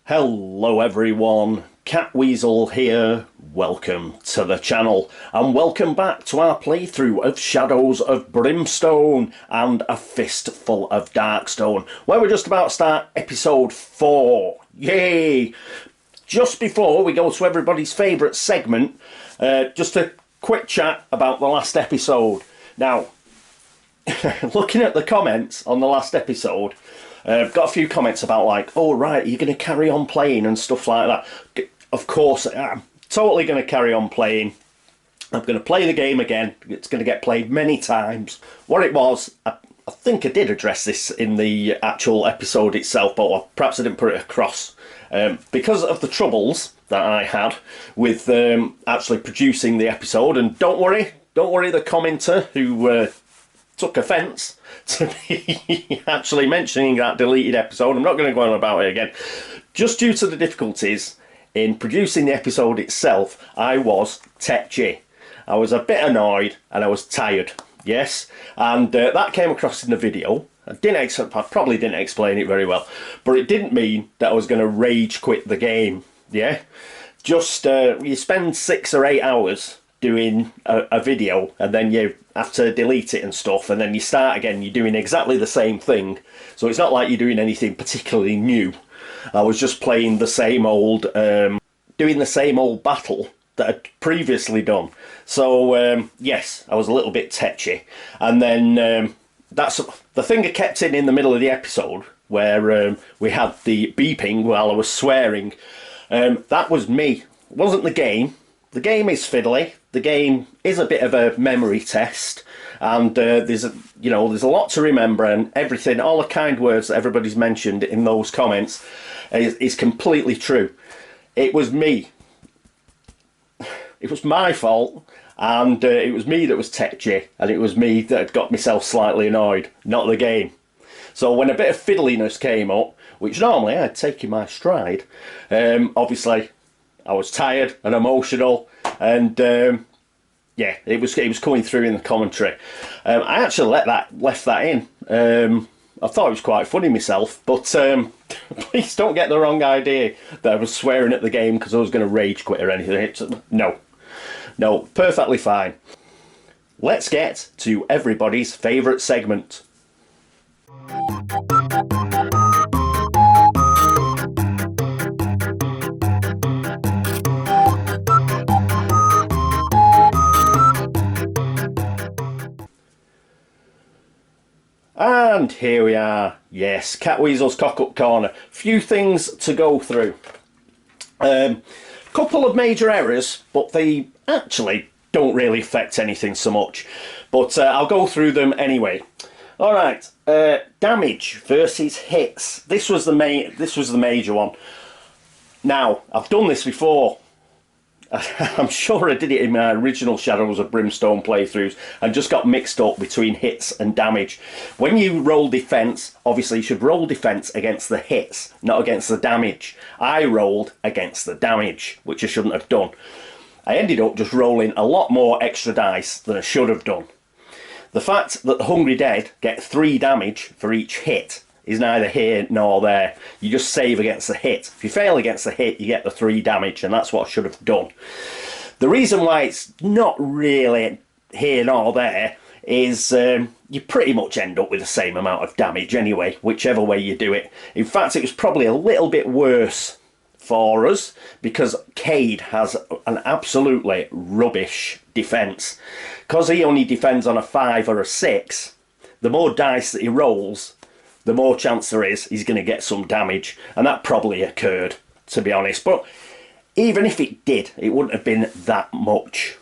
Hello everyone, CatWeazle here, welcome to the channel and welcome back to our playthrough of Shadows of Brimstone and a Fistful of Darkstone, where we're just about to start episode 4, yay! Just before we go to everybody's favourite segment, just a quick chat about the last episode. Now, looking at the comments on the last episode, I've got a few comments about like, oh right, you're going to carry on playing and stuff like that. Of course I am. Totally going to carry on playing. I'm going to play the game again. It's going to get played many times. What it was, I think I did address this in the actual episode itself, but perhaps I didn't put it across. Because of the troubles that I had with actually producing the episode, and don't worry the commenter who took offence to me actually mentioning that deleted episode. I'm not going to go on about it again. Just due to the difficulties in producing the episode itself, I was tetchy. I was a bit annoyed and I was tired. Yes, and that came across in the video. I probably didn't explain it very well, but it didn't mean that I was going to rage quit the game. Yeah, just you spend 6 or 8 hours doing a video and then you have to delete it and stuff, and then you start again, you're doing exactly the same thing, so it's not like you're doing anything particularly new. I was just playing the same old doing the same old battle that I'd previously done, so yes, I was a little bit tetchy. And then that's the thing I kept in the middle of the episode where we had the beeping while I was swearing. That was me. It wasn't the game. The game is fiddly. The game is a bit of a memory test, and there's a lot to remember, and everything, all the kind words that everybody's mentioned in those comments is completely true. It was me. It was my fault, and it was me that was tetchy, and it was me that had got myself slightly annoyed, not the game. So when a bit of fiddliness came up, which normally I'd take in my stride, obviously I was tired and emotional, and yeah, it was coming through in the commentary. I actually left that in. I thought it was quite funny myself, but please don't get the wrong idea that I was swearing at the game because I was going to rage quit or anything. No, perfectly fine. Let's get to everybody's favourite segment. And here we are, yes, CatWeazle's Cock-Up Corner. Few things to go through. Couple of major errors, but they actually don't really affect anything so much. But I'll go through them anyway. Alright, damage versus hits. This was the major one. Now, I've done this before. I'm sure I did it in my original Shadows of Brimstone playthroughs and just got mixed up between hits and damage. When you roll defense, obviously you should roll defense against the hits, not against the damage. I rolled against the damage, which I shouldn't have done. I ended up just rolling a lot more extra dice than I should have done. The fact that the Hungry Dead get 3 damage for each hit is neither here nor there. You just save against the hit. If you fail against the hit, you get the 3 damage, and that's what I should have done. The reason why it's not really here nor there is you pretty much end up with the same amount of damage anyway, whichever way you do it. In fact, it was probably a little bit worse for us because Cade has an absolutely rubbish defense. Because he only defends on a 5 or a 6, the more dice that he rolls, the more chance there is he's going to get some damage, and that probably occurred, to be honest. But even if it did, it wouldn't have been that much.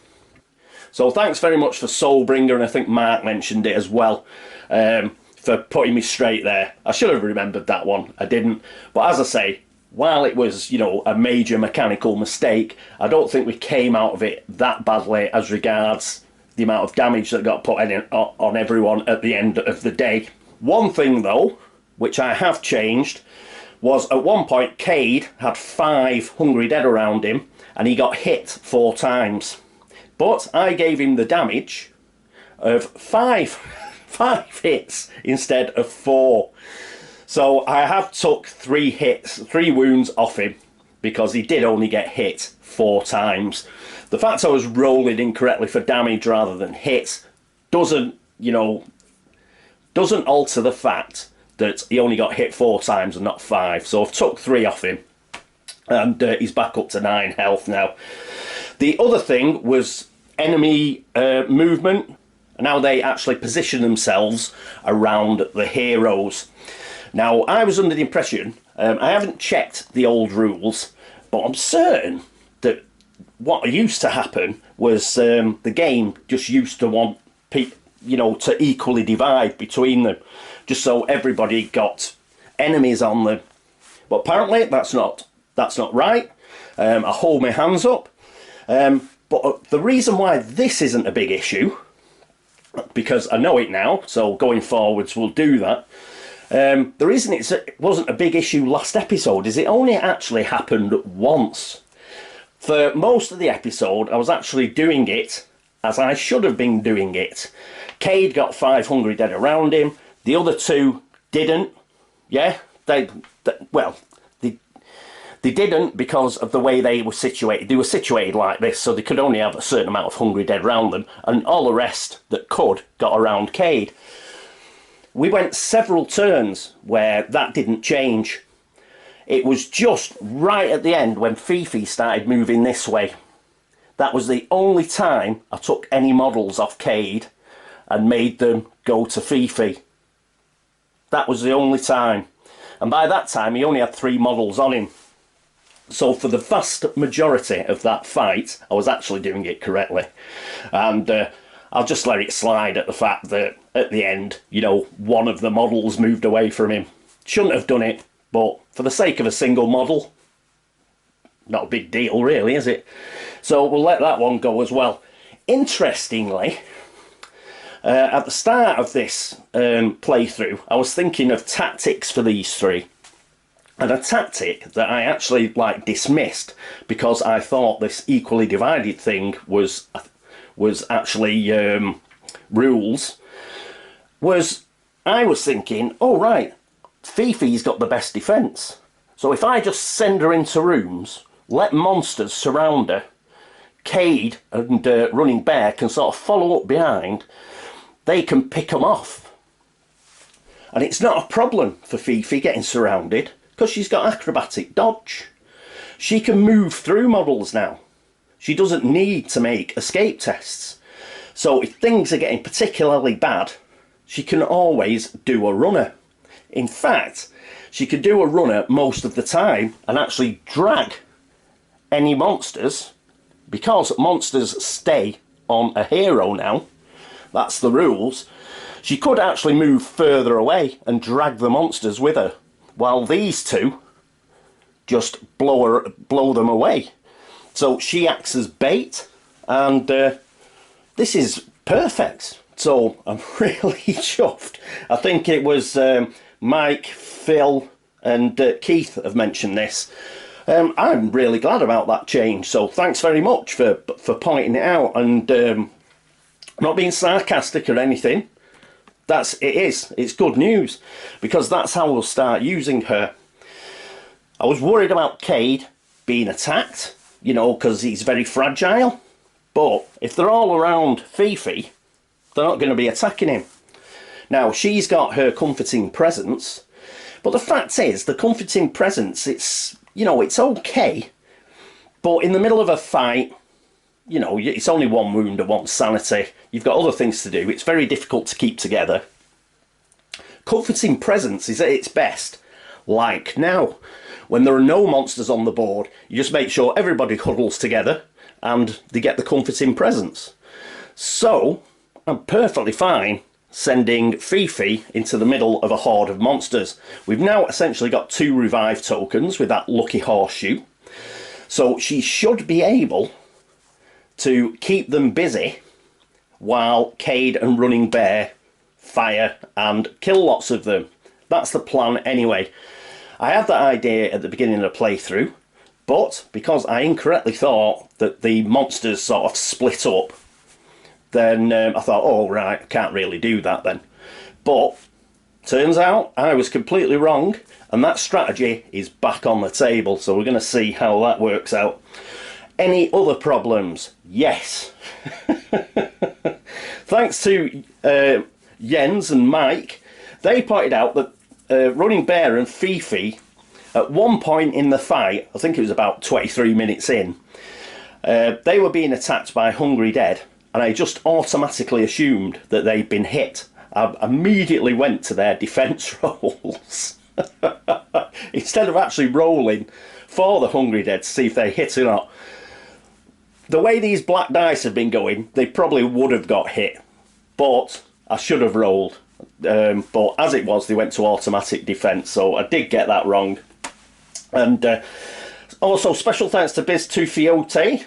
So thanks very much for Soulbringer, and I think Mark mentioned it as well, for putting me straight there. I should have remembered that one. I didn't. But as I say, while it was, a major mechanical mistake, I don't think we came out of it that badly as regards the amount of damage that got put on everyone at the end of the day. One thing though, which I have changed, was at one point Cade had 5 Hungry Dead around him and he got hit 4 times. But I gave him the damage of 5 hits instead of 4. So I have took 3 wounds off him, because he did only get hit 4 times. The fact I was rolling incorrectly for damage rather than hit doesn't, you know, doesn't alter the fact that he only got hit 4 times and not 5. So I've took 3 off him, and he's back up to 9 health now. The other thing was enemy movement, and how they actually position themselves around the heroes. Now, I was under the impression, I haven't checked the old rules, but I'm certain that what used to happen was the game just used to want people, you know, to equally divide between them, just so everybody got enemies on them. But apparently that's not right. I hold my hands up. But the reason why this isn't a big issue, because I know it now, so going forwards we'll do that. The reason it wasn't a big issue last episode is it only actually happened once. For most of the episode, I was actually doing it as I should have been doing it. Cade got 5 hungry dead around him. The other 2 didn't. Yeah, they didn't because of the way they were situated. They were situated like this, so they could only have a certain amount of hungry dead around them, and all the rest that could got around Cade. We went several turns where that didn't change. It was just right at the end when Fifi started moving this way. That was the only time I took any models off Cade and made them go to Fifi. That was the only time. And by that time he only had 3 models on him. So for the vast majority of that fight, I was actually doing it correctly. And I'll just let it slide at the fact that at the end, you know, one of the models moved away from him. Shouldn't have done it, but for the sake of a single model, not a big deal really, is it? So we'll let that one go as well. Interestingly, at the start of this playthrough, I was thinking of tactics for these 3. And a tactic that I actually dismissed because I thought this equally divided thing was actually rules, was I was thinking, oh right, Fifi's got the best defence. So if I just send her into rooms, let monsters surround her, Cade and Running Bear can sort of follow up behind, they can pick them off. And it's not a problem for Fifi getting surrounded because she's got acrobatic dodge. She can move through models now. She doesn't need to make escape tests. So if things are getting particularly bad, she can always do a runner. In fact, she could do a runner most of the time and actually drag any monsters, because monsters stay on a hero now. That's the rules. She could actually move further away and drag the monsters with her, while these 2 just blow them away. So she acts as bait, and this is perfect. So I'm really chuffed. I think it was Mike, Phil and Keith have mentioned this. I'm really glad about that change, so thanks very much for pointing it out, and not being sarcastic or anything. It's good news, because that's how we'll start using her. I was worried about Cade being attacked, you know, because he's very fragile, but if they're all around Fifi, they're not going to be attacking him. Now, she's got her comforting presence, but the fact is, the comforting presence, it's, you know, it's okay, but in the middle of a fight, you know, it's only 1 wound and 1 sanity. You've got other things to do. It's very difficult to keep together. Comforting presence is at its best, like now. When there are no monsters on the board, you just make sure everybody huddles together and they get the comforting presence. So, I'm perfectly fine sending Fifi into the middle of a horde of monsters. We've now essentially got 2 revive tokens with that lucky horseshoe. So she should be able to keep them busy while Cade and Running Bear fire and kill lots of them. That's the plan anyway. I had that idea at the beginning of the playthrough, but because I incorrectly thought that the monsters sort of split up, then I thought, oh right, I can't really do that then. But turns out I was completely wrong, and that strategy is back on the table, so we're going to see how that works out. Any other problems? Yes. Thanks to Jens and Mike, they pointed out that Running Bear and Fifi, at one point in the fight, I think it was about 23 minutes in, they were being attacked by Hungry Dead, and I just automatically assumed that they'd been hit. I immediately went to their defence rolls instead of actually rolling for the Hungry Dead to see if they hit or not. The way these black dice have been going, they probably would have got hit, but I should have rolled. But as it was, they went to automatic defence, so I did get that wrong. And also, special thanks to Biz2Fiote,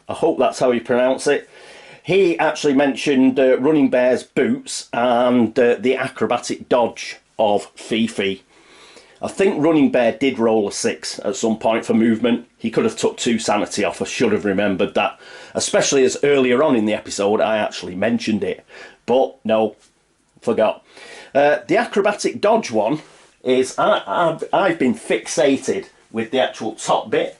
I hope that's how you pronounce it. He actually mentioned Running Bear's boots and the acrobatic dodge of Fifi. I think Running Bear did roll a 6 at some point for movement. He could have took 2 sanity off. I should have remembered that. Especially as earlier on in the episode I actually mentioned it. But no, forgot. The acrobatic dodge one is, I've been fixated with the actual top bit.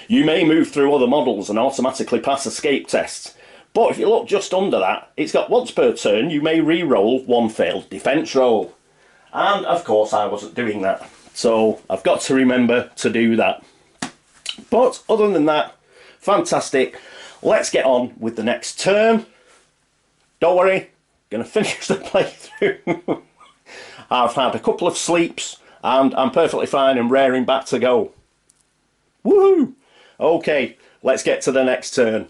You may move through other models and automatically pass escape tests. But if you look just under that, it's got once per turn you may re-roll 1 failed defence roll. And of course I wasn't doing that. So I've got to remember to do that. But other than that, fantastic. Let's get on with the next turn. Don't worry, going to finish the playthrough. I've had a couple of sleeps and I'm perfectly fine and raring back to go. Woohoo! Okay, let's get to the next turn.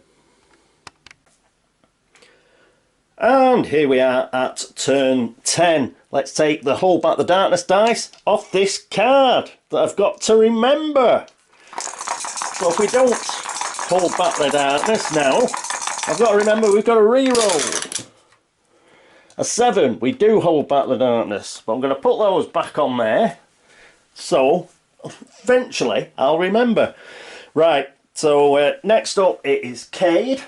And here we are at turn 10. Let's take the Hold Back the Darkness dice off this card that I've got to remember. So if we don't hold back the darkness now, I've got to remember we've got to re-roll. A 7, we do hold back the darkness, but I'm going to put those back on there, so eventually I'll remember. Right, so next up it is Cade,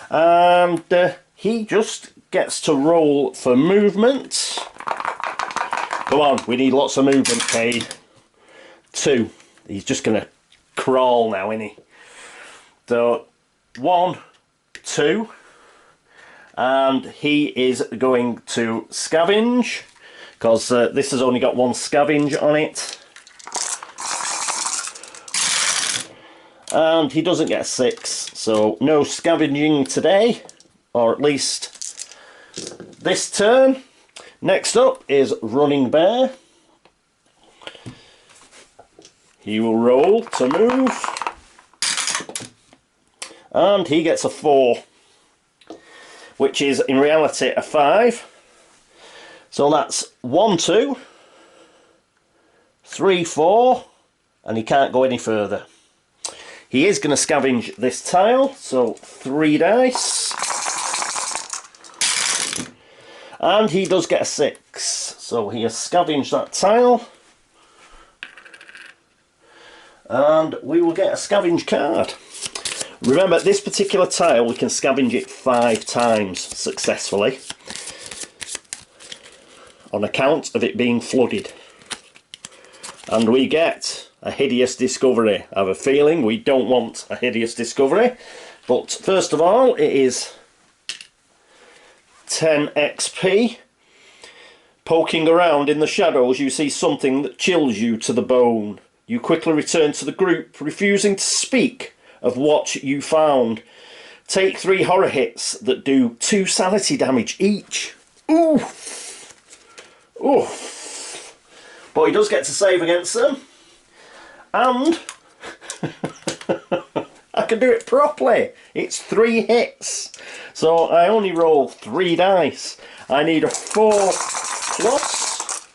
and he just gets to roll for movement. Come on, we need lots of movement, Cade. 2, he's just going to crawl now, isn't he? So 1, 2. And he is going to scavenge, because this has only got 1 scavenge on it. And he doesn't get a 6, so no scavenging today, or at least this turn. Next up is Running Bear. He will roll to move, and he gets a 4. Which is in reality a 5. So that's 1, 2, 3, 4, and he can't go any further. He is going to scavenge this tile, so 3 dice. And he does get a 6, so he has scavenged that tile. And we will get a scavenge card. Remember, this particular tile, we can scavenge it 5 times successfully on account of it being flooded. And we get a hideous discovery. I have a feeling we don't want a hideous discovery. But first of all, it is 10 XP. Poking around in the shadows, you see something that chills you to the bone. You quickly return to the group, refusing to speak of what you found. Take 3 horror hits that do 2 sanity damage each. Oof! Oof! But he does get to save against them. And I can do it properly. It's 3 hits. So I only roll 3 dice. I need a 4 plus.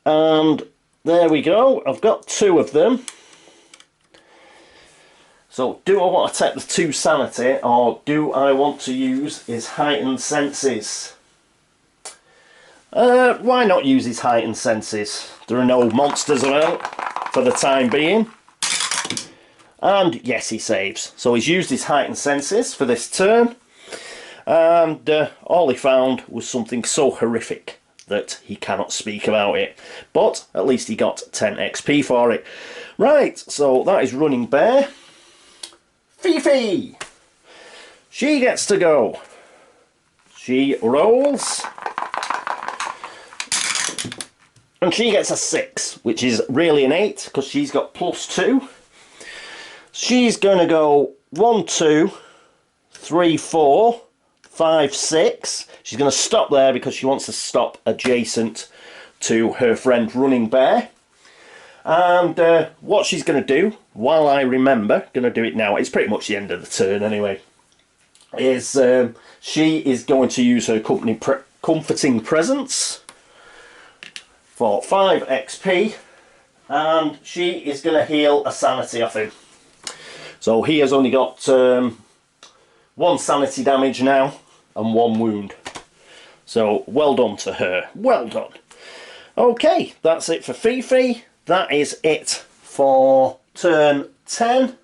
And there we go. I've got 2 of them. So, do I want to take the 2 sanity, or do I want to use his heightened senses? Why not use his heightened senses? There are no monsters around for the time being. And yes, he saves. So he's used his heightened senses for this turn. and all he found was something so horrific that he cannot speak about it. But at least he got 10 XP for it. Right, so that is running bear. Fifi! She gets to go. She rolls. And she gets a 6, which is really an 8, because she's got +2. She's going to go 1, 2, 3, 4, 5, 6. She's going to stop there because she wants to stop adjacent to her friend Running Bear. And what she's going to do, while I remember, going to do it now, it's pretty much the end of the turn anyway, is she is going to use her comforting presence for 5 XP, and she is going to heal a sanity off him. So he has only got 1 sanity damage now and 1 wound. So well done to her, well done. Okay, that's it for Fifi. That is it for turn 10.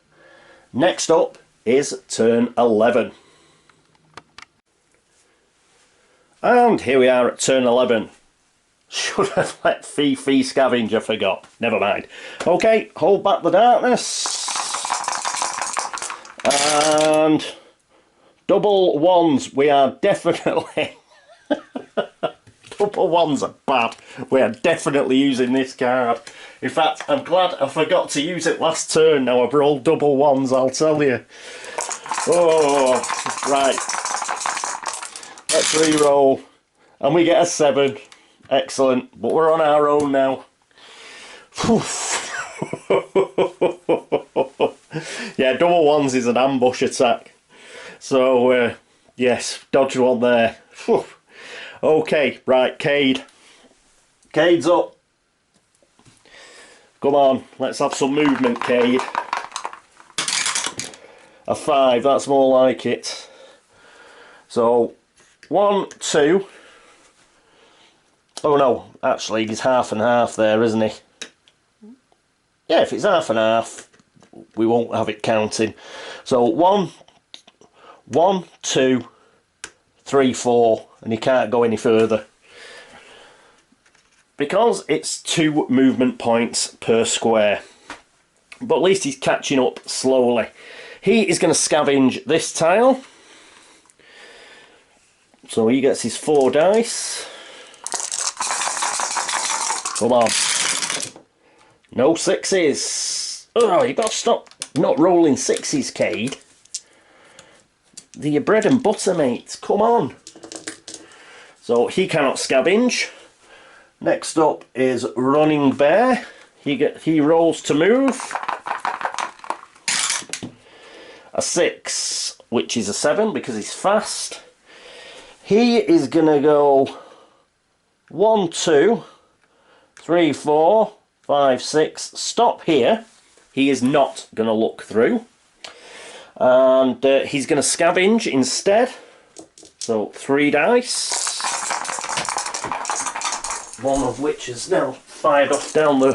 Next up is turn 11. And here we are at turn 11. Should have let Fifi scavenge, I forgot. Never mind. Okay, hold back the darkness. And double ones, we are definitely... Double ones are bad. We are definitely using this card. In fact, I'm glad I forgot to use it last turn. Now I've rolled double ones, I'll tell you. Oh, right. Let's re-roll. And we get a 7. Excellent. But we're on our own now. Yeah, double ones is an ambush attack. So, yes, dodge one there. Okay, right, Cade. Cade's up. Come on, let's have some movement, Cade. A 5, that's more like it. So, 1, 2. Oh no, actually he's half and half there, isn't he? Yeah, if it's half and half, we won't have it counting. So 1, 2, 3, 4, and he can't go any further. Because it's 2 movement points per square. But at least he's catching up slowly. He is going to scavenge this tile. So he gets his 4 dice. Come on. No 6s. Oh, you've got to stop not rolling 6s, Cade. They're your bread and butter, mate. Come on. So he cannot scavenge. Next up is Running Bear. He rolls to move. A 6, which is a 7 because he's fast. He is going to go 1, 2, 3, 4, 5, 6. Stop here. He is not going to look through. And he's going to scavenge instead. So 3 dice. One of which is now fired off down the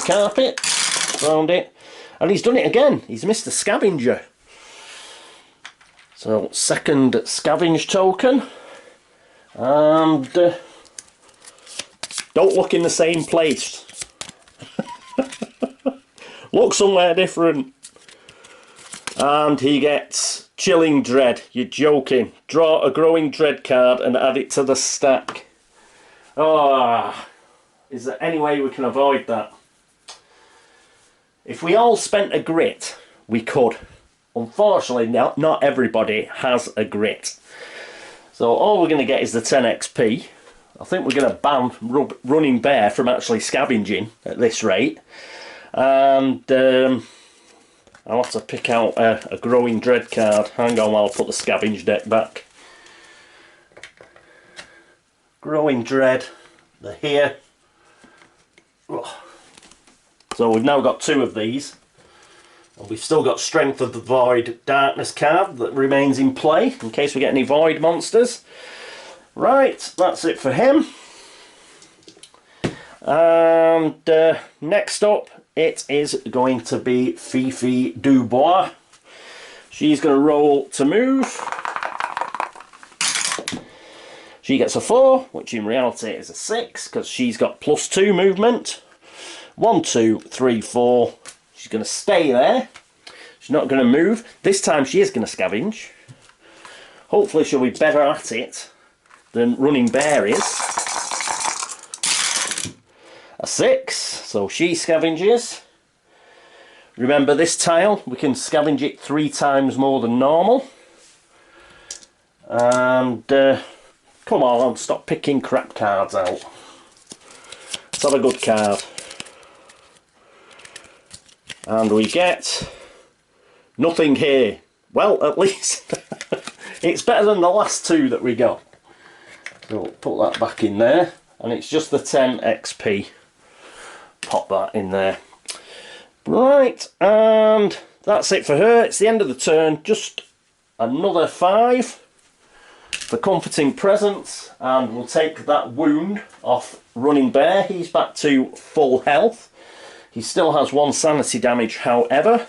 carpet. Found it. And he's done it again. He's missed a scavenger. So second scavenge token. And don't look in the same place. Look somewhere different. And he gets Chilling Dread. You're joking. Draw a Growing Dread card and add it to the stack. Oh, is there any way we can avoid that? If we all spent a grit, we could. Unfortunately, not everybody has a grit. So all we're going to get is the 10 XP. I think we're going to ban Running Bear from actually scavenging at this rate. And I'll have to pick out a Growing Dread card. Hang on while I put the scavenge deck back. Growing Dread, they're here. So we've now got 2 of these. And we've still got Strength of the Void Darkness card that remains in play in case we get any Void monsters. Right, that's it for him. And next up, it is going to be Fifi Dubois. She's going to roll to move. She gets a 4, which in reality is a 6, because she's got +2 movement. 1, 2, 3, 4. She's going to stay there. She's not going to move. This time she is going to scavenge. Hopefully she'll be better at it than Running Bear is. A 6, so she scavenges. Remember, this tile, we can scavenge it 3 times more than normal. And come on, stop picking crap cards out. Let's have a good card. And we get nothing here. Well, at least it's better than the last 2 that we got. So we'll put that back in there, and it's just the 10 XP. Pop that in there. Right, and that's it for her. It's the end of the turn. Just another 5 for comforting presence, and we'll take that wound off Running Bear. He's back to full health. He still has 1 sanity damage, however.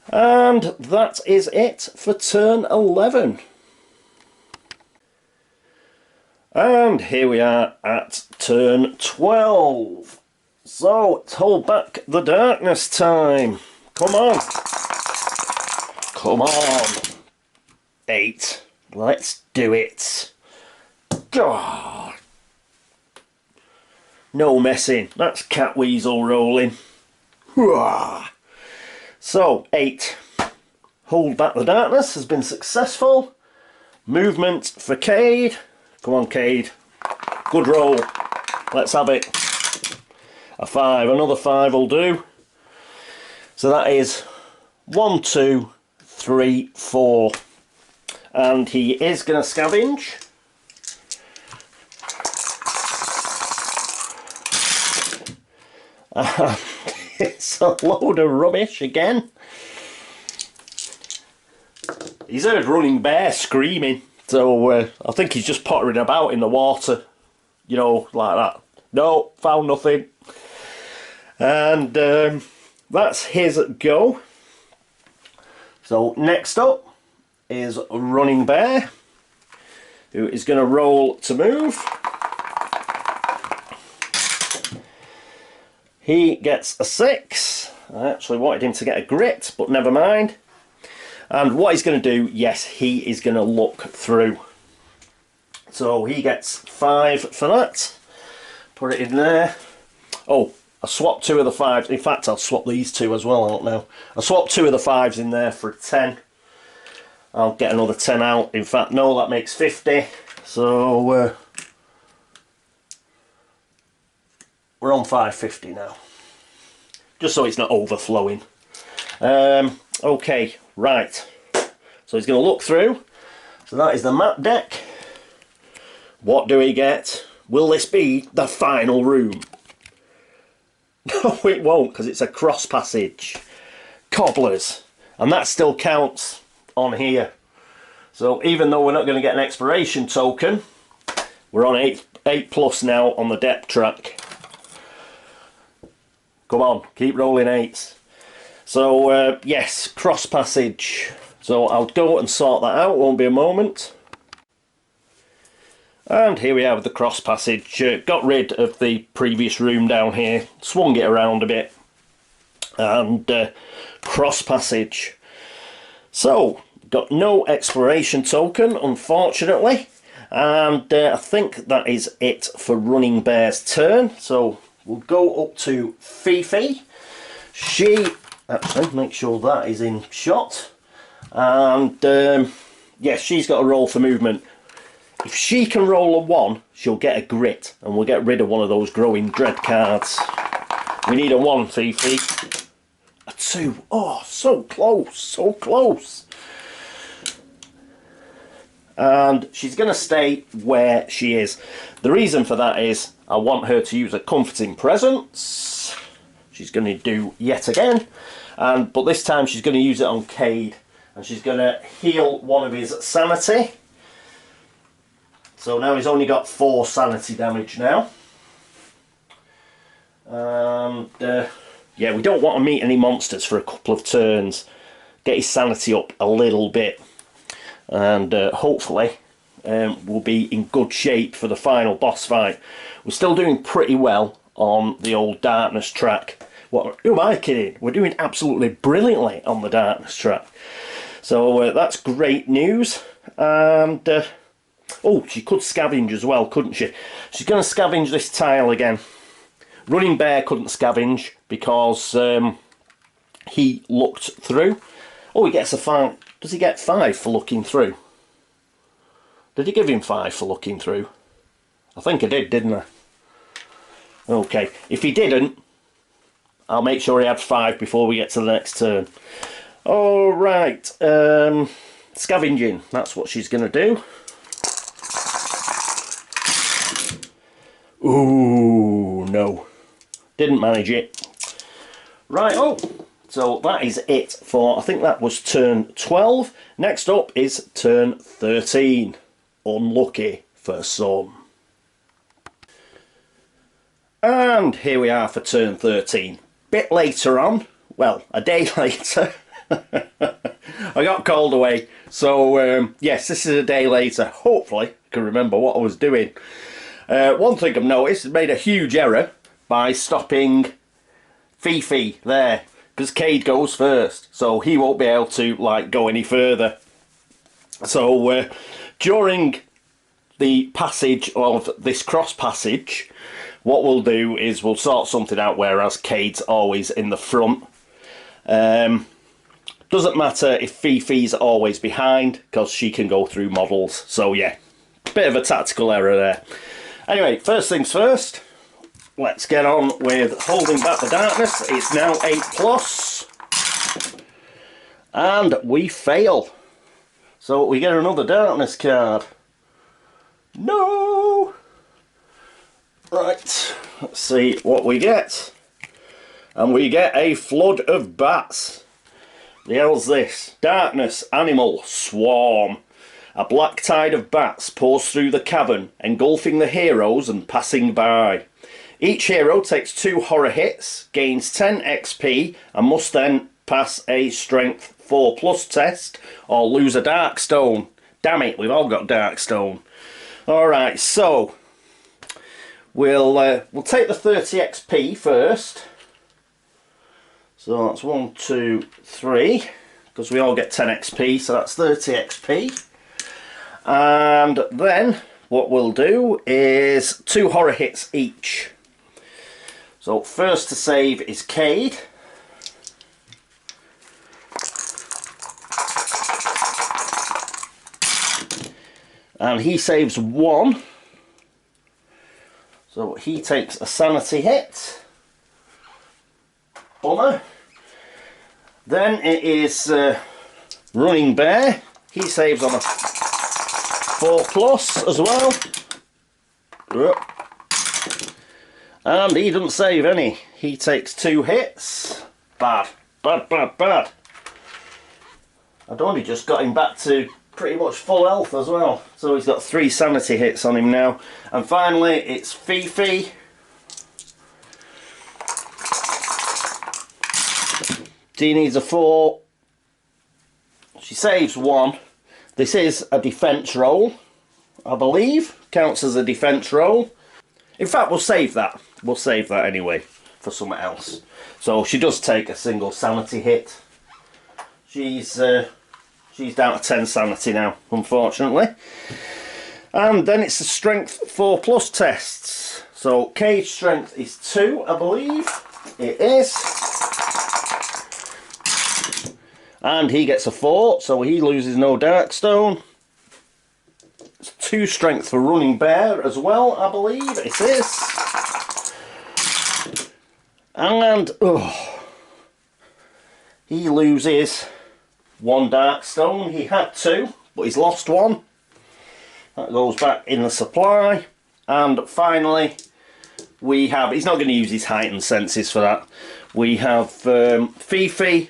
And that is it for turn 11. And here we are at turn 12. So, it's hold back the darkness time. Come on. Come on. 8. Let's do it. God. No messing. That's CatWeazle rolling. So, 8. Hold back the darkness has been successful. Movement for Cade. Come on, Cade. Good roll. Let's have it. A 5. Another 5 will do. So that is 1, 2, 3, 4. And he is going to scavenge. It's a load of rubbish again. He's heard Running Bear screaming, so I think he's just pottering about in the water, you know, like that. No, found nothing. And that's his go. So next up is Running Bear, who is going to roll to move. He gets a 6. I actually wanted him to get a grit, but never mind. And what he's going to do, yes, he is going to look through. So he gets 5 for that. Put it in there. Oh, I swapped 2 of the 5s. In fact, I'll swap these 2 as well, I don't know. I swapped 2 of the 5s in there for a 10. I'll get another 10 out. In fact, no, that makes 50. So we're on 550 now. Just so it's not overflowing. Okay, right. So he's going to look through. So that is the map deck. What do we get? Will this be the final room? No, it won't, because it's a cross passage. Cobblers. And that still counts on here. So even though we're not going to get an exploration token, we're on 8 plus now on the depth track. Come on, keep rolling 8s. So yes, cross passage. So I'll go and sort that out, won't be a moment. And here we have the cross passage. Got rid of the previous room down here, swung it around a bit, and cross passage. So, got no exploration token, unfortunately, and I think that is it for Running Bear's turn. So we'll go up to Fifi. She, actually, make sure that is in shot, and yes, she's got a roll for movement. If she can roll a 1, she'll get a grit, and we'll get rid of one of those growing dread cards. We need a 1, Fifi. A 2. Oh, so close, so close. And she's going to stay where she is. The reason for that is I want her to use a comforting presence. She's going to do yet again, but this time she's going to use it on Cade, and she's going to heal one of his sanity. So now he's only got 4 sanity damage now. And yeah, we don't want to meet any monsters for a couple of turns. Get his sanity up a little bit. And hopefully will be in good shape for the final boss fight. We're still doing pretty well on the old darkness track. What? Who am I kidding? We're doing absolutely brilliantly on the darkness track. So that's great news. And oh, she could scavenge as well, couldn't she? She's going to scavenge this tile again. Running Bear couldn't scavenge because he looked through. Oh, he gets a 5. Does he get 5 for looking through? Did he give him 5 for looking through? I think I did, didn't I? Okay, if he didn't, I'll make sure he had 5 before we get to the next turn. Alright, scavenging, that's what she's going to do. Ooh, no. Didn't manage it. Right, oh, so that is it for, I think that was turn 12. Next up is turn 13. Unlucky for some. And here we are for turn 13. Bit later on, well, a day later. I got called away, so yes, this is a day later. Hopefully I can remember what I was doing. One thing I've noticed, I made a huge error by stopping Fifi there, because Cade goes first, so he won't be able to like go any further. So during the passage of this cross passage, what we'll do is we'll sort something out, whereas Cade's always in the front. Doesn't matter if Fifi's always behind, because she can go through models. So yeah, bit of a tactical error there. Anyway, first things first, let's get on with holding back the darkness. It's now 8+. And we fail. So we get another darkness card. No! Right, let's see what we get. And we get a flood of bats. The hell's this? Darkness, animal, swarm. A black tide of bats pours through the cavern, engulfing the heroes and passing by. Each hero takes 2 horror hits, gains 10 XP, and must then pass a strength 4+ test, or lose a Darkstone. Damn it, we've all got Darkstone. Alright, so we'll take the 30 XP first. So that's 1, 2, 3, because we all get 10 XP, so that's 30 XP. And then what we'll do is 2 horror hits each. So first to save is Cade. And he saves 1. So he takes a sanity hit. Bummer. Then it is Running Bear. He saves on a 4+ as well. And he doesn't save any. He takes 2 hits. Bad. Bad, bad, bad. I'd only just got him back to pretty much full health as well. So he's got 3 sanity hits on him now. And finally it's Fifi. She needs a 4. She saves 1. This is a defense roll, I believe. Counts as a defense roll. In fact, we'll save that. We'll save that anyway for something else. So she does take a single sanity hit. She's down to 10 sanity now, unfortunately. And then it's the strength 4+ tests. So Cade's strength is 2, I believe. It is. And he gets a 4, so he loses no Darkstone. It's 2 strength for Running Bear as well, I believe. It is. And he loses 1 Darkstone. He had 2, but he's lost 1. That goes back in the supply. And finally, we have, he's not going to use his heightened senses for that. We have Fifi.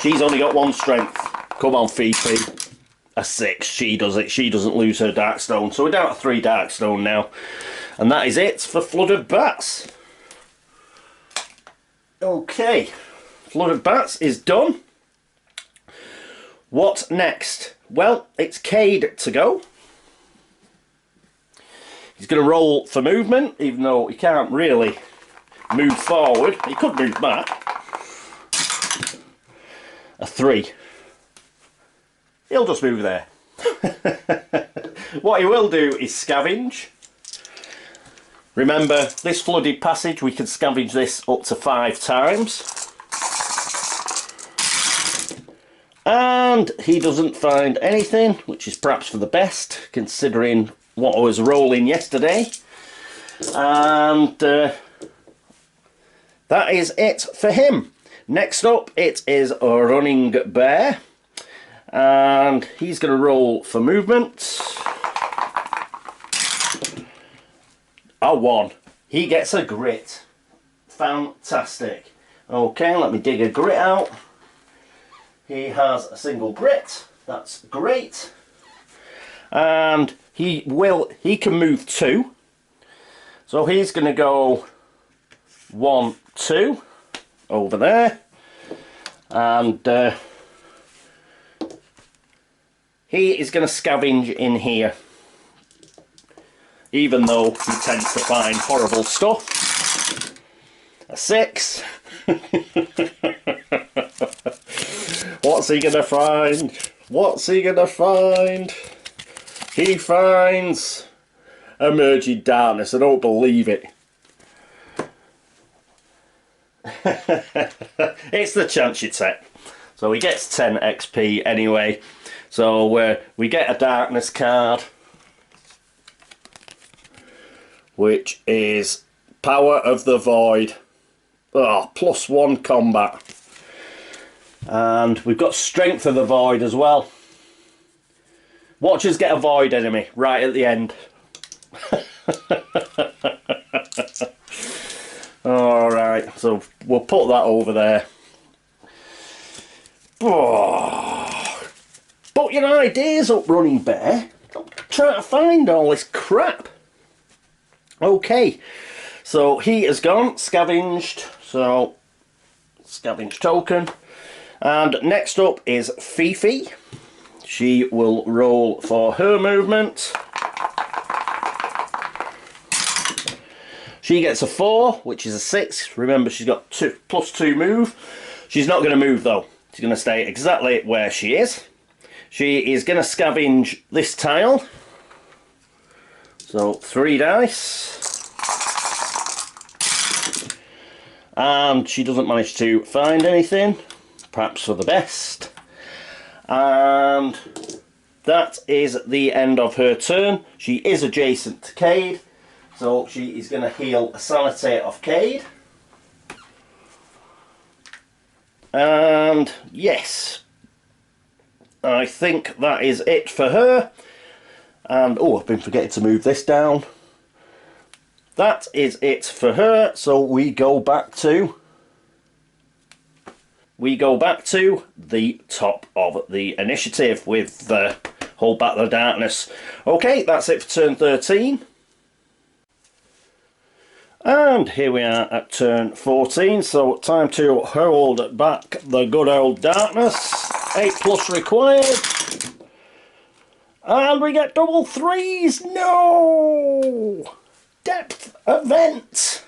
She's only got 1 strength. Come on, Fifi. A 6. She does it. She doesn't lose her Darkstone. So we're down to 3 Darkstone now. And that is it for Flood of Bats. Okay. Flood of Bats is done. What next? Well, it's Cade to go. He's going to roll for movement, even though he can't really move forward. He could move back. A 3. He'll just move there. What he will do is scavenge. Remember, this flooded passage, we can scavenge this up to 5 times. And he doesn't find anything, which is perhaps for the best, considering what I was rolling yesterday. And that is it for him. Next up, it is a running bear. And he's going to roll for movement. A 1. He gets a grit. Fantastic. Okay, let me dig a grit out. He has a single grit. That's great. And he can move 2. So he's going to go 1, 2 over there. And he is going to scavenge in here. Even though he tends to find horrible stuff. A 6. What's he gonna find? What's he gonna find? He finds Emerging Darkness. I don't believe it. It's the chance you take. So he gets 10 XP anyway. So we get a Darkness card, which is Power of the Void. Oh, +1 combat. And we've got Strength of the Void as well. Watch us get a Void enemy right at the end. Alright, so we'll put that over there. Oh. But your ideas up, Running Bear. Don't try to find all this crap. Okay, so he has gone, scavenged, so scavenge token. And next up is Fifi. She will roll for her movement. She gets a 4, which is a 6. Remember, she's got +2 move. She's not going to move though. She's going to stay exactly where she is. She is going to scavenge this tile. So 3 dice. And she doesn't manage to find anything. Perhaps for the best. And that is the end of her turn. She is adjacent to Cade. So she is going to heal a sanity of Cade. And yes, I think that is it for her. And oh, I've been forgetting to move this down. That is it for her. So we go back to the top of the initiative with the Hold Back the Darkness. Okay, that's it for turn 13. And here we are at turn 14, so time to hold back the good old darkness. 8+ required. And we get double 3s. No! Depth event.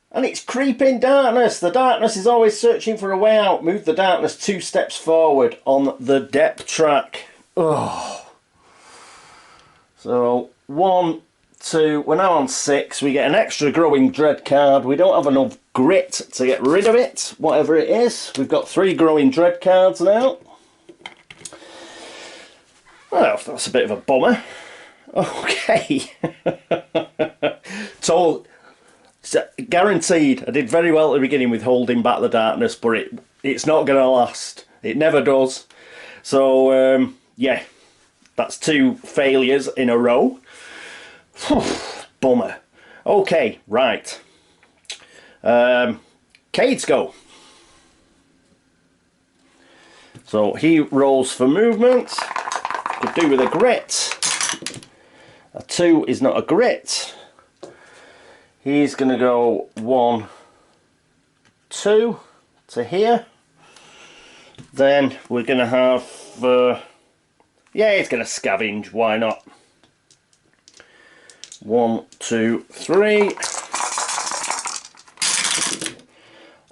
And it's creeping darkness. The darkness is always searching for a way out. Move the darkness 2 steps forward on the depth track. Oh. So 1, 2, we're now on 6. We get an extra Growing Dread card. We don't have enough grit to get rid of it, whatever it is. We've got 3 Growing Dread cards now. Well, that's a bit of a bummer. Okay. So guaranteed, I did very well at the beginning with holding back the darkness, but it's not going to last. It never does. So, yeah, that's 2 failures in a row. Bummer. Okay, right. Cade's go. So he rolls for movement. Could do with a grit. A 2 is not a grit. He's going to go 1, 2 to here. Then we're going to have... yeah, he's going to scavenge. Why not? 1, 2, 3.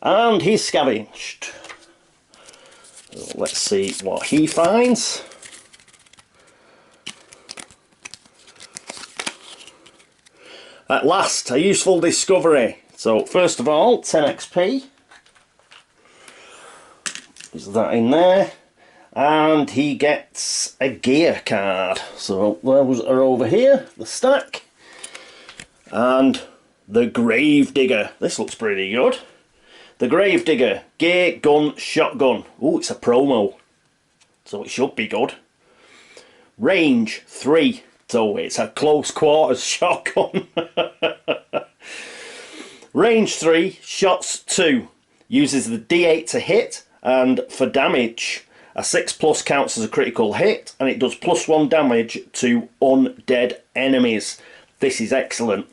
And he's scavenged. So let's see what he finds. At last, a useful discovery. So first of all, 10 XP. Is that in there? And he gets a gear card. So those are over here, the stack. And the Gravedigger. This looks pretty good. The Gravedigger, gear, gun, shotgun. Oh, it's a promo. So it should be good. Range 3. So it's a close quarters shotgun. Range 3, shots 2. Uses the D8 to hit, and for damage, a 6+ counts as a critical hit, and it does +1 damage to undead enemies. This is excellent.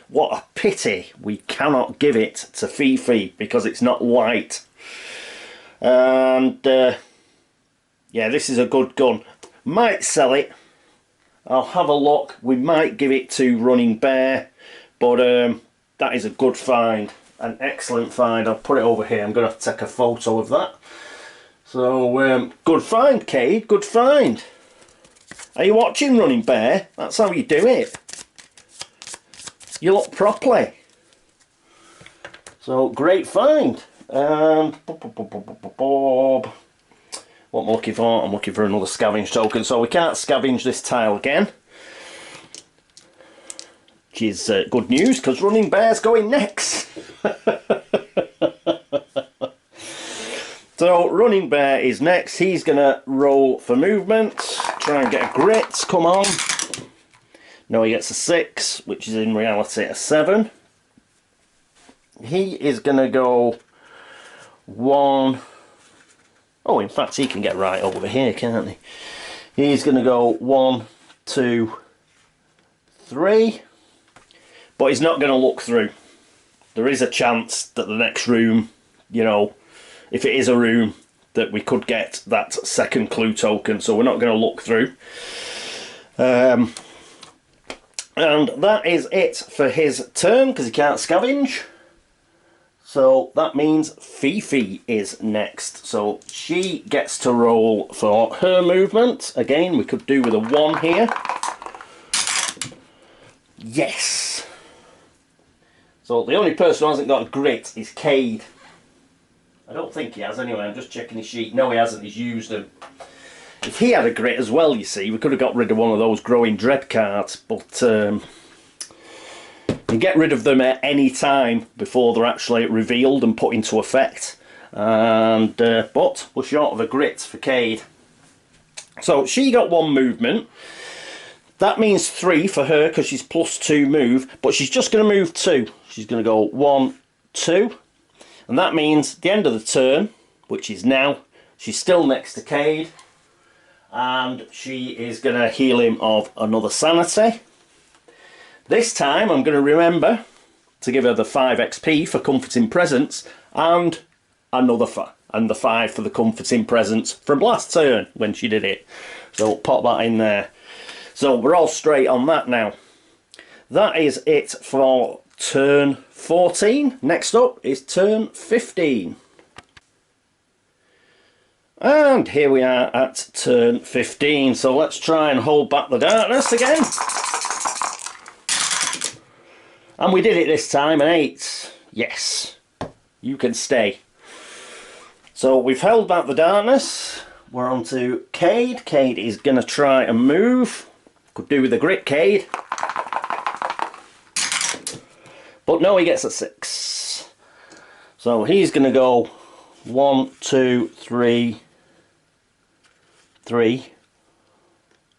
What a pity we cannot give it to Fifi because it's not light. And yeah, this is a good gun. Might sell it. I'll have a look. We might give it to Running Bear, but that is a good find, an excellent find. I'll put it over here. I'm going to take a photo of that. So good find, Cade, good find. Are you watching, Running Bear? That's how you do it. You look properly. So great find. What am I looking for? I'm looking for another scavenge token. So we can't scavenge this tile again, which is good news because Running Bear's going next. So Running Bear is next. He's going to roll for movement. Try and get a grit. Come on. No, he gets a 6, which is in reality a 7. He is going to go 1... Oh, in fact, he can get right over here, can't he? He's going to go 1, 2, 3. But he's not going to look through. There is a chance that the next room, you know, if it is a room, that we could get that second clue token. So we're not going to look through. And that is it for his turn, because he can't scavenge. So that means Fifi is next. So she gets to roll for her movement. Again, we could do with a 1 here. Yes. So the only person who hasn't got a grit is Cade. I don't think he has anyway. I'm just checking his sheet. No, he hasn't. He's used them. If he had a grit as well, you see, we could have got rid of one of those Growing Dread cards. But you get rid of them at any time before they're actually revealed and put into effect. And but we're short of a grit for Cade. So she got 1 movement. That means 3 for her because she's +2 move. But she's just going to move 2. She's going to go 1, 2. And that means the end of the turn, which is now, she's still next to Cade. And she is going to heal him of another sanity. This time I'm going to remember to give her the 5 XP for Comforting Presence and another and the 5 for the Comforting Presence from last turn when she did it. So we'll pop that in there. So we're all straight on that now. That is it for turn 14. Next up is turn 15. And here we are at turn 15. So let's try and hold back the darkness again. And we did it this time, an 8. Yes, you can stay. So we've held back the darkness. We're on to Cade. Cade is going to try and move. Could do with a grit, Cade. But no, he gets a 6. So he's going to go 1, 2, 3,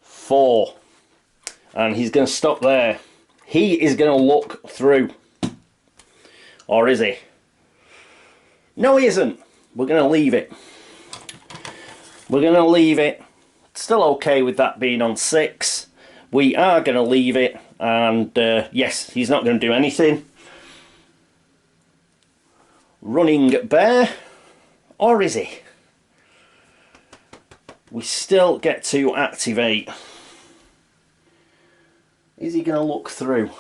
4. And he's going to stop there. He is going to look through. Or is he? No, he isn't. We're going to leave it. We're going to leave it. Still okay with that being on 6. We are going to leave it. And yes, he's not going to do anything. Running Bear. Or is he? We still get to activate. Is he going to look through?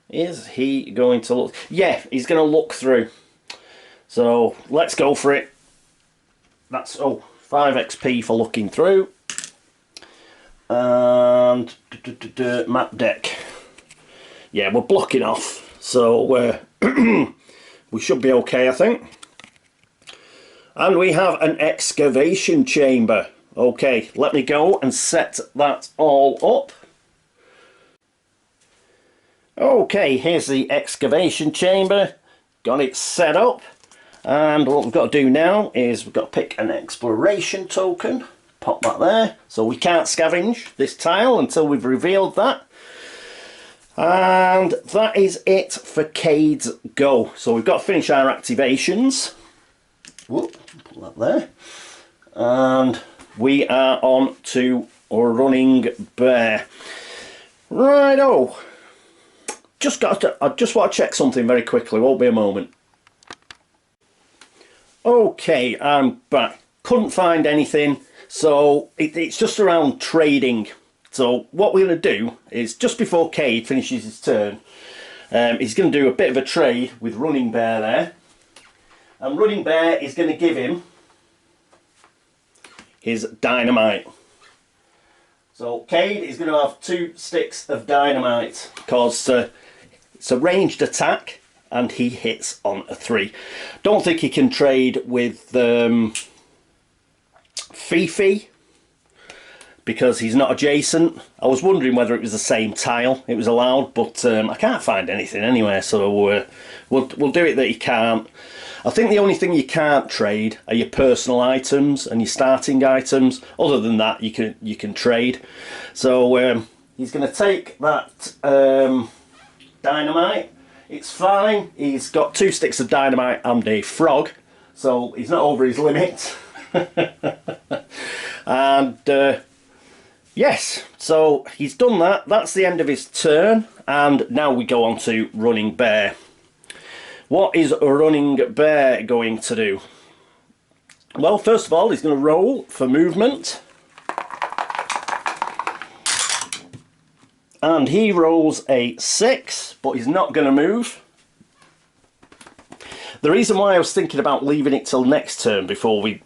Is he going to look? Yeah, he's going to look through. So let's go for it. That's 5 XP for looking through. And map deck. Yeah, we're blocking off, so we should be okay, I think. And we have an excavation chamber. Okay, let me go and set that all up. Okay, here's the excavation chamber. Got it set up. And what we've got to do now is we've got to pick an exploration token. Pop that there. So we can't scavenge this tile until we've revealed that. And that is it for Cade's go. So we've got to finish our activations. Whoop, put that there. And we are on to Running Bear. Righto. I just want to check something very quickly. Won't be a moment. Okay, I'm back. Couldn't find anything. So it's just around trading. So what we're going to do is just before Cade finishes his turn, he's going to do a bit of a trade with Running Bear there. And Running Bear is going to give him his dynamite. So Cade is going to have 2 sticks of dynamite because it's a ranged attack and he hits on a 3. Don't think he can trade with Fifi because he's not adjacent. I was wondering whether it was the same tile it was allowed, but I can't find anything anywhere, so we'll do it that he can't. I think the only thing you can't trade are your personal items and your starting items. Other than that, you can trade. So he's going to take that dynamite. It's fine. He's got 2 sticks of dynamite and a frog, so he's not over his limit. And yes, so he's done that. That's the end of his turn, and now we go on to Running Bear. What is Running Bear going to do? Well, first of all, he's going to roll for movement. And he rolls a 6, but he's not going to move. The reason why I was thinking about leaving it till next turn before we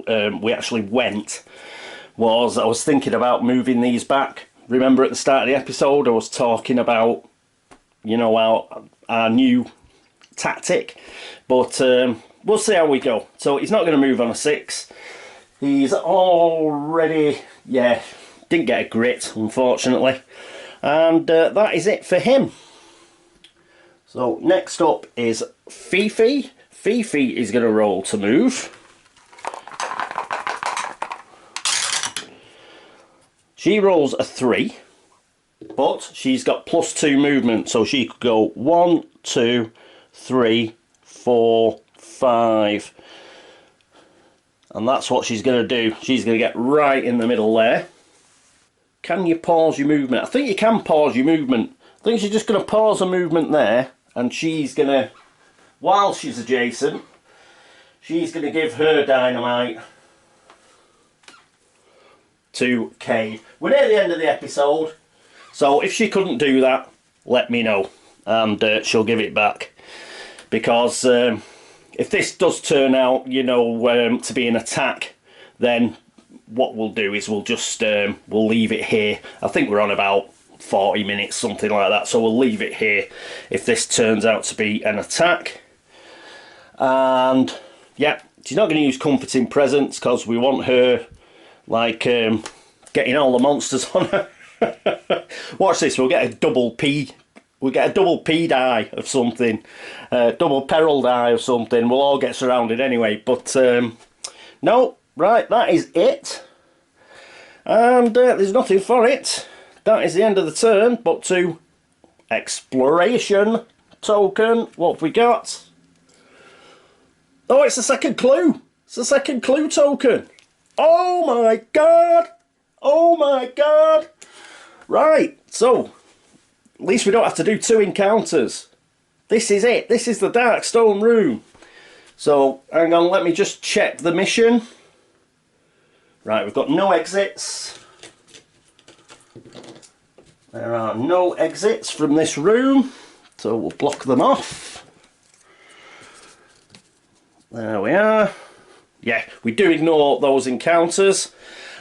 actually went was I was thinking about moving these back. Remember at the start of the episode I was talking about, you know, our new tactic, but we'll see how we go. So he's not going to move on a 6. He's already, yeah, didn't get a grit unfortunately, and that is it for him. So next up is Fifi. Fifi is going to roll to move. She rolls a 3, but she's got +2 movement, so she could go 1, 2, 3, 4, 5. And that's what she's going to do. She's going to get right in the middle there. Can you pause your movement? I think you can pause your movement. I think she's just going to pause her movement there, and she's going to, while she's adjacent, she's going to give her dynamite to Cade. We're near the end of the episode, so if she couldn't do that, let me know, and she'll give it back. Because if this does turn out, you know, to be an attack, then what we'll do is we'll just we'll leave it here. I think we're on about 40 minutes, something like that, so we'll leave it here if this turns out to be an attack. And yeah, she's not going to use Comforting Presence because we want her like getting all the monsters on her. Watch this, we'll get a double P. We'll get a double P die of something, double peril die of something. We'll all get surrounded anyway. But no, right, that is it. And there's nothing for it. That is the end of the turn. But to exploration token, what have we got? Oh, it's the second clue. It's the second clue token. Oh my god! Oh my god! Right, so at least we don't have to do 2 encounters. This is it. This is the Darkstone room. So hang on, let me just check the mission. Right, we've got no exits. There are no exits from this room, so we'll block them off. There we are. Yeah, we do ignore those encounters,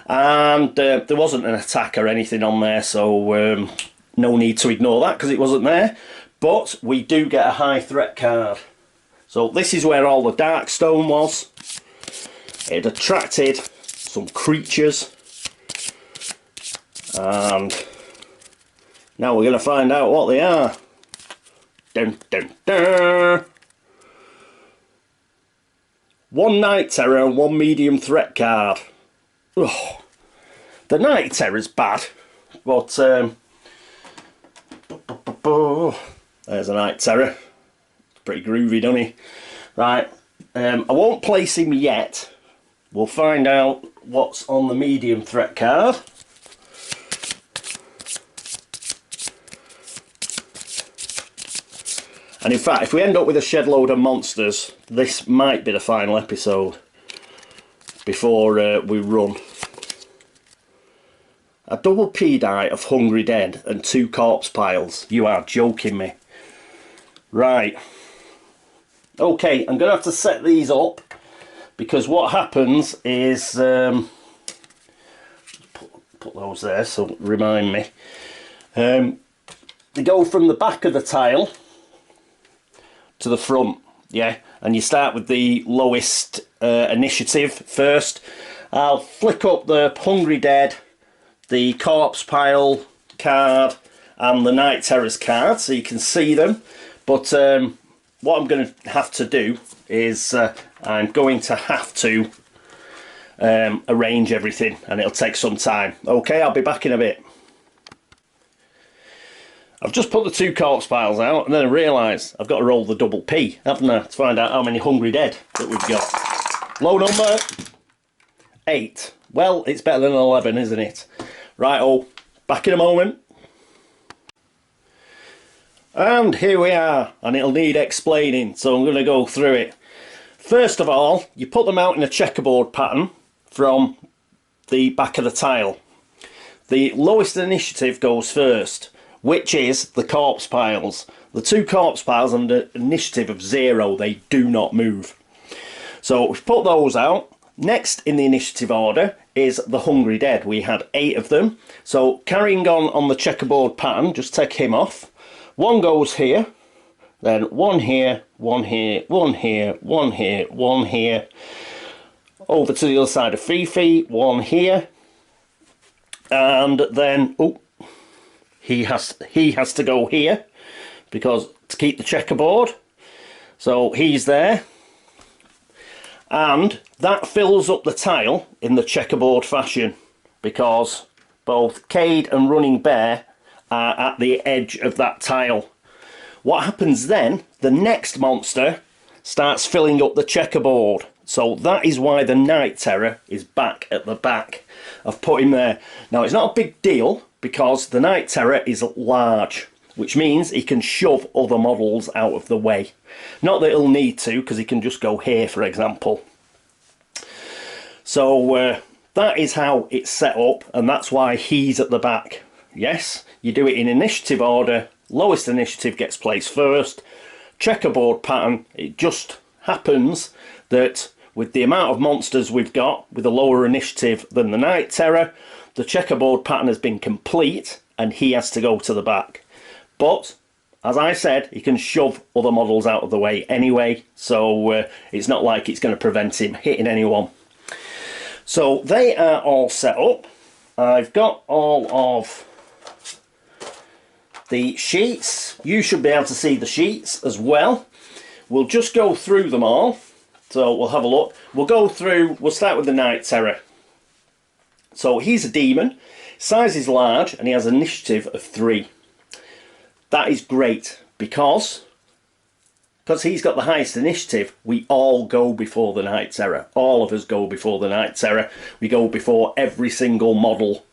and there wasn't an attack or anything on there, so no need to ignore that because it wasn't there. But we do get a high threat card. So this is where all the Darkstone was. It attracted some creatures, and now we're going to find out what they are. Dun, dun, dun. One Night Terror and one medium threat card. Ugh. The Night Terror's bad, but there's a Night Terror. It's pretty groovy, doesn't he? Right, I won't place him yet. We'll find out what's on the medium threat card. And in fact, if we end up with a shed load of monsters, this might be the final episode before we run. A double P die of Hungry Dead and 2 corpse piles. You are joking me. Right. Okay, I'm going to have to set these up, because what happens is... put those there, so remind me. They go from the back of the tile to the front, yeah, and you start with the lowest initiative first. I'll flick up the Hungry Dead, the corpse pile card, and the Night Terrors card so you can see them. But what I'm going to have to do is I'm going to have to arrange everything, and it'll take some time. Okay, I'll be back in a bit. I've just put the 2 corpse piles out, and then I realised I've got to roll the double P, haven't I, to find out how many Hungry Dead that we've got. Low number 8. Well, it's better than 11, isn't it? Right-o, back in a moment. And here we are, and it'll need explaining, so I'm going to go through it. First of all, you put them out in a checkerboard pattern from the back of the tile. The lowest initiative goes first, which is the corpse piles. The 2 corpse piles under initiative of 0, they do not move. So we've put those out. Next in the initiative order is the Hungry Dead. We had 8 of them. So carrying on the checkerboard pattern, just take him off. 1 goes here, then 1 here, 1 here, 1 here, 1 here, 1 here. Over to the other side of Fifi, 1 here. And then, oh, he has to go here, because to keep the checkerboard. So he's there. And that fills up the tile in the checkerboard fashion, because both Cade and Running Bear are at the edge of that tile. What happens then, the next monster starts filling up the checkerboard. So that is why the Night Terror is back at the back. I've put him there. Now, it's not a big deal, because the Night Terror is large, which means he can shove other models out of the way. Not that he'll need to, because he can just go here, for example. So that is how it's set up, and that's why he's at the back. Yes, you do it in initiative order. Lowest initiative gets placed first. Checkerboard pattern. It just happens that with the amount of monsters we've got, with a lower initiative than the Night Terror, the checkerboard pattern has been complete, and he has to go to the back. But, as I said, he can shove other models out of the way anyway, so it's not like it's going to prevent him hitting anyone. So they are all set up. I've got all of the sheets. You should be able to see the sheets as well. We'll just go through them all. So we'll have a look. We'll go through, we'll start with the Night Terror. So he's a demon, size is large, and he has initiative of 3. That is great, because he's got the highest initiative, we all go before the Night Terror. All of us go before the Night Terror. We go before every single model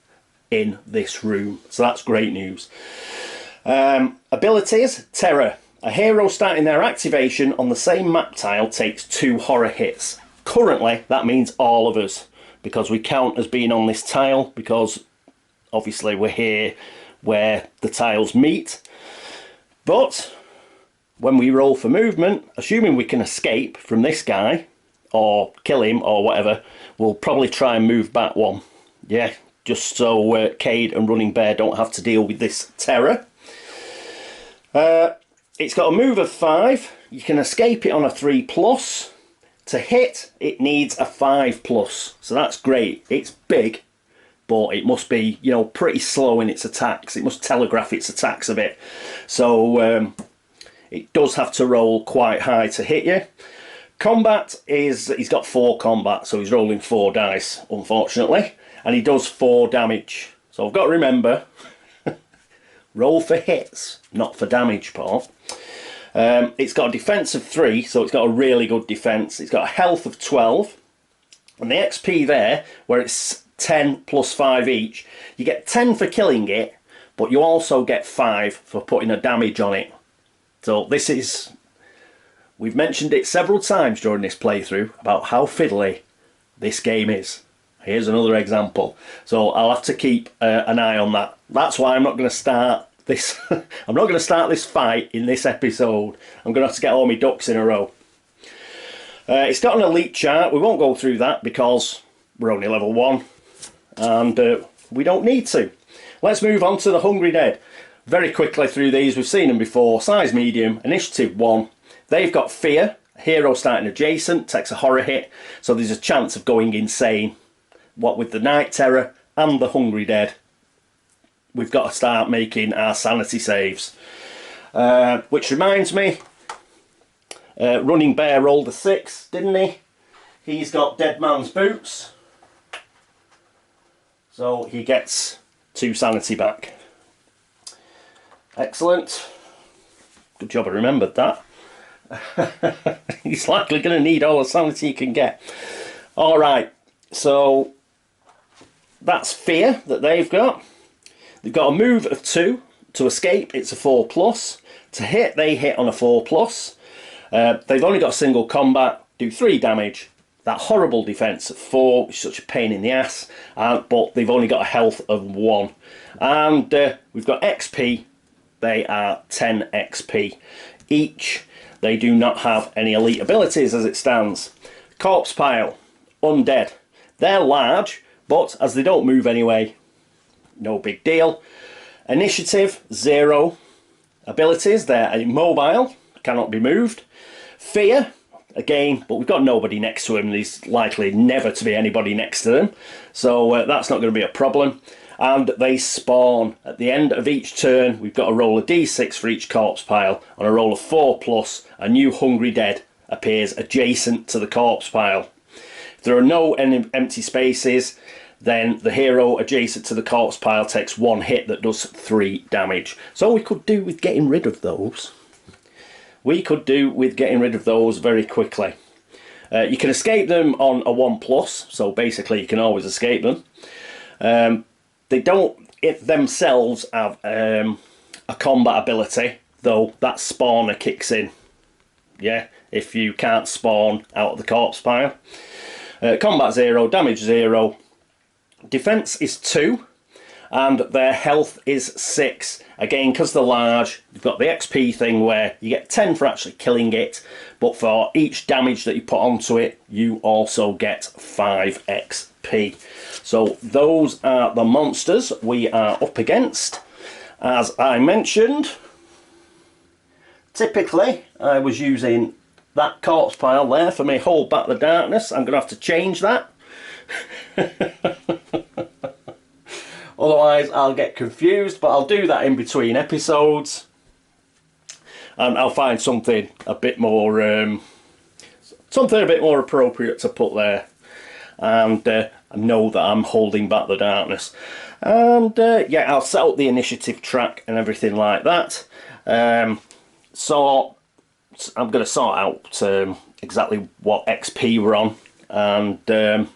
in this room. So that's great news. Abilities, Terror. A hero starting their activation on the same map tile takes 2 horror hits. Currently, that means all of us, because we count as being on this tile, because obviously we're here where the tiles meet. But when we roll for movement, assuming we can escape from this guy or kill him or whatever, we'll probably try and move back one. Yeah, just so Cade and Running Bear don't have to deal with this terror. It's got a move of 5. You can escape it on a 3+. To hit, it needs a 5+. So that's great. It's big, but it must be, you know, pretty slow in its attacks. It must telegraph its attacks a bit. So it does have to roll quite high to hit you. Combat is, he's got 4 combat, so he's rolling 4 dice, unfortunately. And he does 4 damage. So I've got to remember, roll for hits, not for damage part. It's got a defense of 3, so it's got a really good defense. It's got a health of 12. And the XP there, where it's 10 plus 5 each, you get 10 for killing it, but you also get 5 for putting a damage on it. So this is, we've mentioned it several times during this playthrough about how fiddly this game is. Here's another example. So I'll have to keep an eye on that. That's why I'm not going to start this. I'm not going to start this fight in this episode. I'm going to have to get all my ducks in a row. It's got an elite chart. We won't go through that because we're only level 1 and we don't need to. Let's move on to the Hungry Dead. Very quickly through these, we've seen them before. Size medium, initiative 1. They've got fear. A hero starting adjacent takes a horror hit, so there's a chance of going insane. What with the Night Terror and the Hungry Dead, we've got to start making our sanity saves. Which reminds me, Running Bear rolled a 6, didn't he? He's got Dead Man's Boots, so he gets 2 sanity back. Excellent. Good job I remembered that. He's likely going to need all the sanity he can get. Alright, so that's fear that they've got. They've got a move of 2. To escape, it's a 4+. To hit, they hit on a 4+. They've only got a single combat, do 3 damage. That horrible defense of 4, which is such a pain in the ass. But they've only got a health of 1. And we've got XP. They are 10 XP each. They do not have any elite abilities as it stands. Corpse Pile, Undead. They're large, but as they don't move anyway, no big deal. Initiative, 0. Abilities, they're immobile, cannot be moved. Fear, again, but we've got nobody next to him. There's likely never to be anybody next to them, so that's not going to be a problem. And they spawn. At the end of each turn, we've got to roll a d6 for each corpse pile. On a roll of 4+, a new Hungry Dead appears adjacent to the corpse pile. If there are no empty spaces, then the hero adjacent to the corpse pile takes 1 hit that does 3 damage. So we could do with getting rid of those. We could do with getting rid of those very quickly. You can escape them on a 1+, so basically you can always escape them. They don't themselves have a combat ability, though that spawner kicks in. Yeah, if you can't spawn out of the corpse pile. Combat 0, damage 0. Defense is 2, and their health is 6. Again, because they're large, you've got the XP thing where you get 10 for actually killing it, but for each damage that you put onto it, you also get 5 XP. So those are the monsters we are up against. As I mentioned, typically I was using that corpse pile there for me Hold Back the Darkness. I'm going to have to change that. Otherwise I'll get confused, but I'll do that in between episodes. And I'll find something a bit more appropriate to put there. And I know that I'm holding back the darkness. And yeah, I'll set up the initiative track and everything like that. So I'm going to sort out exactly what XP we're on, and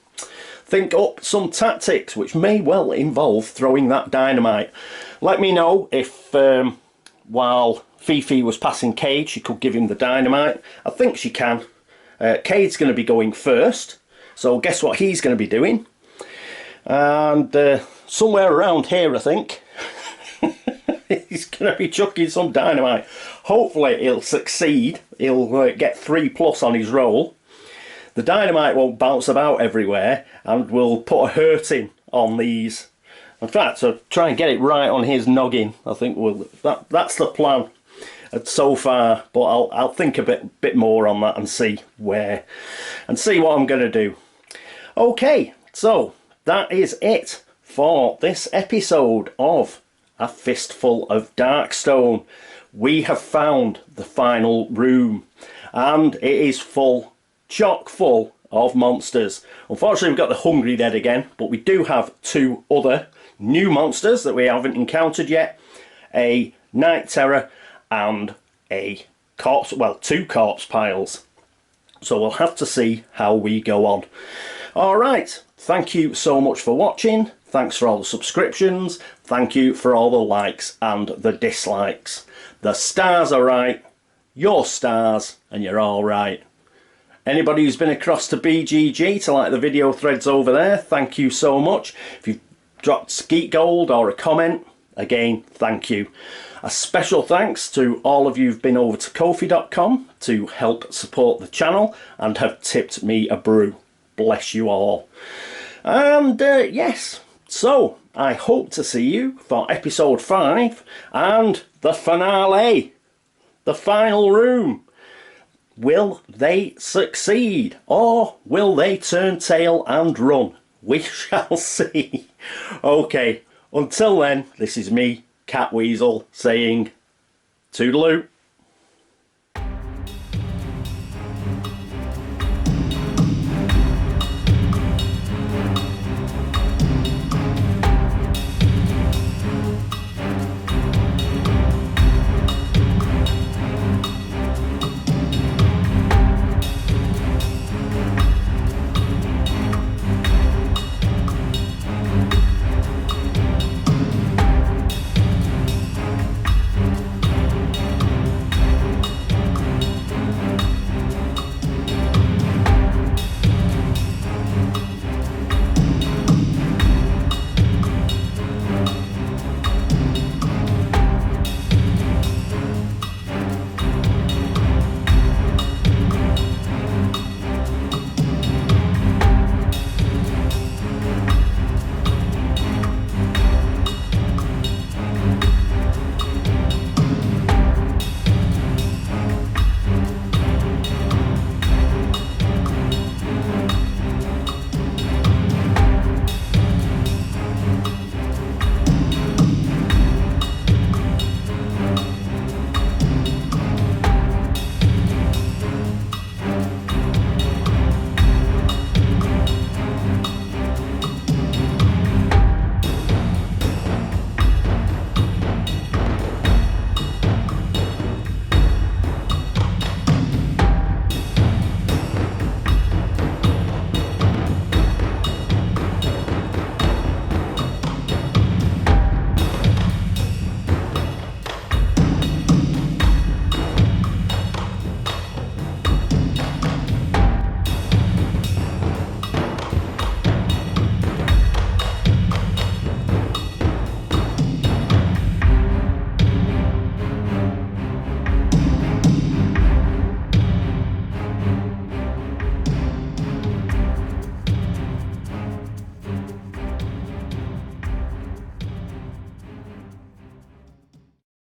think up some tactics which may well involve throwing that dynamite. Let me know if while Fifi was passing Cade she could give him the dynamite. I think she can. Cade's going to be going first, so guess what he's going to be doing? And somewhere around here I think He's going to be chucking some dynamite. Hopefully he'll succeed. He'll get 3+ on his roll. The dynamite won't bounce about everywhere and will put a hurting on these. In fact, so try and get it right on his noggin. I think that's the plan so far. But I'll think a bit more on that and see what I'm going to do. Okay, so that is it for this episode of A Fistful of Darkstone. We have found the final room, and it is full, chock full of monsters. Unfortunately, we've got the Hungry Dead again, but we do have 2 other new monsters that we haven't encountered yet. A Night Terror and a corpse, well, 2 corpse piles. So we'll have to see how we go on. Alright, thank you so much for watching. Thanks for all the subscriptions. Thank you for all the likes and the dislikes. The stars are right, you're stars, and you're alright. Anybody who's been across to BGG to like the video threads over there, thank you so much. If you've dropped Skeet Gold or a comment, again, thank you. A special thanks to all of you who've been over to KoFi.com to help support the channel and have tipped me a brew. Bless you all. And yes, so I hope to see you for episode 5 and the finale, the final room. Will they succeed, or will they turn tail and run? We shall see. Okay, until then, this is me, CatWeazle, saying toodaloo.